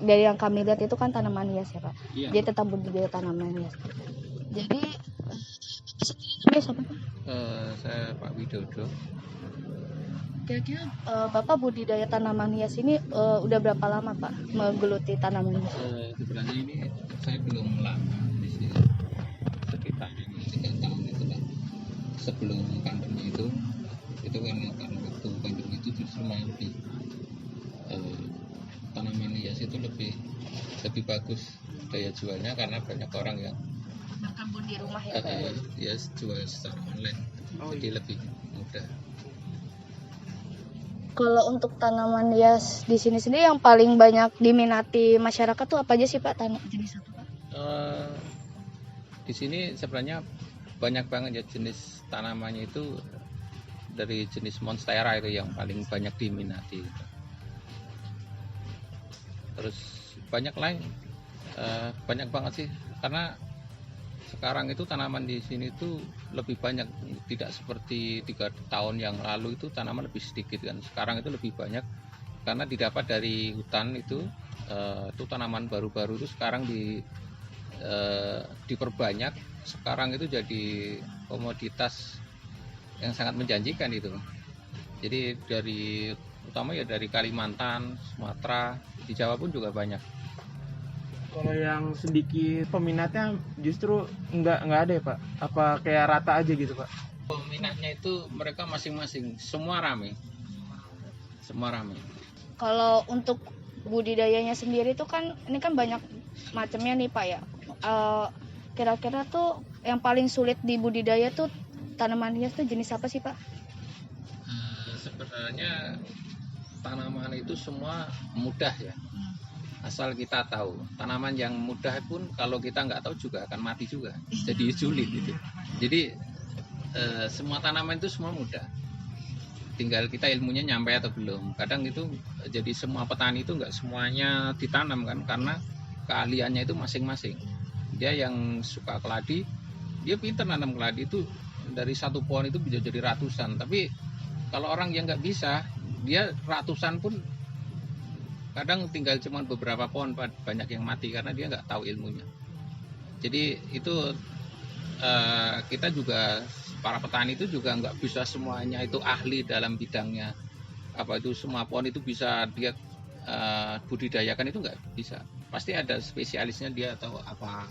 dari yang kami lihat itu kan tanaman hias ya Pak. Iya. Dia tetap budidaya tanaman hias. Jadi sendiri siapa Pak? Saya Pak Widodo. Kira-kira Bapak budidaya tanaman hias ini udah berapa lama Pak menggeluti tanaman hias? Sebenarnya ini saya belum lama di sini, sekitar 3 tahun itu lah. Sebelum pandemi itu kan waktu pandemi itu justru malah lebih tanaman hias itu lebih bagus daya jualnya karena banyak orang yang Berkebun di rumah ya Pak. hias jual secara online, jadi lebih mudah. Kalau untuk tanaman hias di sini sendiri yang paling banyak diminati masyarakat tuh apa aja sih Pak jenis apa Pak? Di sini sebenarnya banyak banget ya jenis tanamannya itu, dari jenis monstera itu yang paling banyak diminati. Terus banyak lain, banyak banget sih, karena sekarang itu tanaman di sini tuh lebih banyak, tidak seperti 3 tahun yang lalu itu tanaman lebih sedikit kan. Sekarang itu lebih banyak karena didapat dari hutan itu tanaman baru-baru itu sekarang diperbanyak. Sekarang itu jadi komoditas yang sangat menjanjikan itu. Jadi utama ya dari Kalimantan, Sumatera, di Jawa pun juga banyak. Kalau yang sedikit peminatnya justru nggak ada ya Pak? Apa kayak rata aja gitu Pak? Peminatnya itu mereka masing-masing, semua rame. Kalau untuk budidayanya sendiri tuh kan ini kan banyak macamnya nih Pak ya. Kira-kira tuh yang paling sulit di budidaya tuh tanaman hias tuh jenis apa sih Pak? Sebenarnya tanaman itu semua mudah ya, asal kita tahu. Tanaman yang mudah pun kalau kita nggak tahu juga akan mati juga, jadi sulit gitu. Jadi semua tanaman itu semua mudah, tinggal kita ilmunya nyampe atau belum. Kadang itu jadi semua petani itu nggak semuanya ditanam kan, karena keahliannya itu masing-masing. Dia yang suka keladi, dia pintar nanam keladi itu, dari satu pohon itu bisa jadi ratusan. Tapi kalau orang yang nggak bisa, dia ratusan pun kadang tinggal cuma beberapa pohon, banyak yang mati karena dia nggak tahu ilmunya. Jadi itu kita juga, para petani itu juga nggak bisa semuanya itu ahli dalam bidangnya. Apa itu semua pohon itu bisa dia budidayakan, itu nggak bisa. Pasti ada spesialisnya, dia tahu apa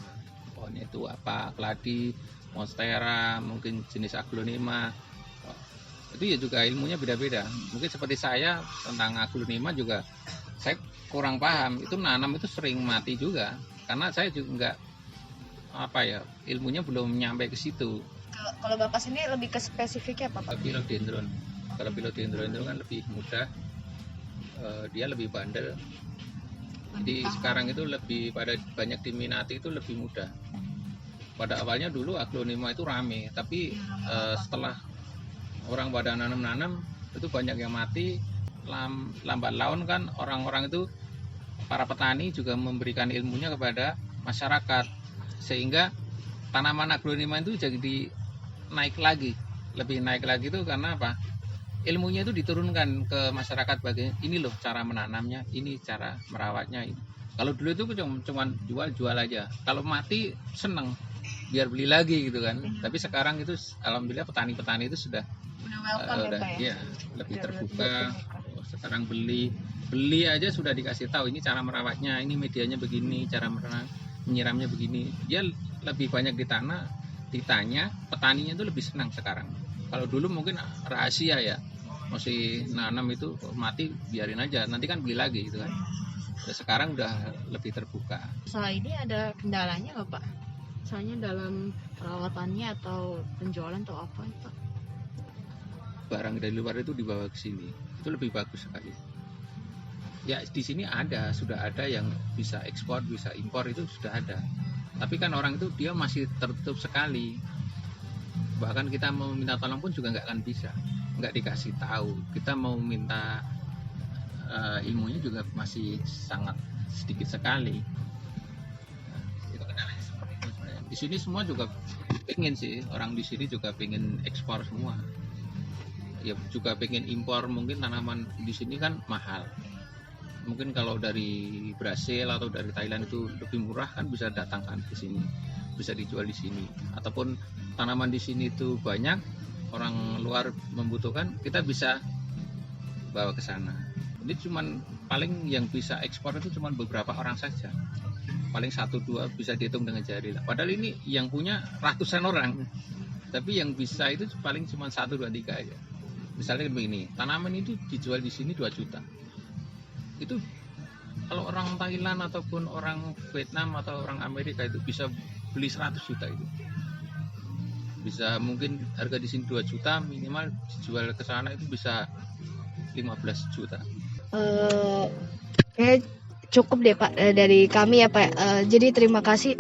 pohonnya itu apa, keladi, monstera, mungkin jenis aglonema. Itu ya juga ilmunya beda-beda. Mungkin seperti saya tentang aglonema juga saya kurang paham. Itu nanam itu sering mati juga karena saya juga ilmunya belum nyampe ke situ. Kalau Bapak sendiri lebih ke spesifiknya apa Pak? Philodendron. Kalau philodendron itu kan lebih mudah, dia lebih bandel. Jadi sekarang itu lebih pada banyak diminati, itu lebih mudah. Pada awalnya dulu aglonema itu rame, tapi setelah orang pada nanam-nanam itu banyak yang mati. Lambat laun kan orang-orang itu, para petani juga memberikan ilmunya kepada masyarakat, sehingga tanaman aglonema itu jadi naik lagi, lebih naik lagi itu karena apa? Ilmunya itu diturunkan ke masyarakat, bagian ini loh cara menanamnya, ini cara merawatnya ini. Kalau dulu itu cuma jual aja, kalau mati seneng biar beli lagi gitu kan. Tapi sekarang itu alhamdulillah petani-petani itu sudah welcome ya, lebih terbuka. Sekarang beli aja sudah dikasih tahu ini cara merawatnya, ini medianya begini, cara menyiramnya begini. Dia lebih banyak ditanya, petaninya itu lebih senang sekarang. Kalau dulu mungkin rahasia ya, masih nanam itu mati biarin aja, nanti kan beli lagi gitu kan. Sekarang udah lebih terbuka. Soal ini ada kendalanya nggak Pak? Misalnya dalam perawatannya atau penjualan atau apa Pak? Barang dari luar itu dibawa ke sini, itu lebih bagus sekali. Ya di sini sudah ada yang bisa ekspor, bisa impor, itu sudah ada. Tapi kan orang itu dia masih tertutup sekali. Bahkan kita mau minta tolong pun juga nggak akan bisa, nggak dikasih tahu. Kita mau minta ilmunya juga masih sangat sedikit sekali. Itu kendalanya seperti itu sebenarnya. Di sini semua juga pengen sih, orang di sini juga pengen ekspor semua. Ya juga pengen impor, mungkin tanaman di sini kan mahal. Mungkin kalau dari Brasil atau dari Thailand itu lebih murah kan bisa datangkan ke sini, bisa dijual di sini. Ataupun tanaman di sini itu banyak, orang luar membutuhkan, kita bisa bawa ke sana. Ini cuman paling yang bisa ekspor itu cuman beberapa orang saja. Paling 1-2 bisa dihitung dengan jari lah. Padahal ini yang punya ratusan orang. Tapi yang bisa itu paling cuma 1, 2, 3 aja. Misalnya begini, tanaman itu dijual di sini 2 juta. Itu kalau orang Thailand ataupun orang Vietnam atau orang Amerika itu bisa beli 100 juta itu. Bisa mungkin harga di sini 2 juta, minimal dijual ke sana itu bisa 15 juta. Kayak cukup deh Pak dari kami ya Pak. Jadi terima kasih.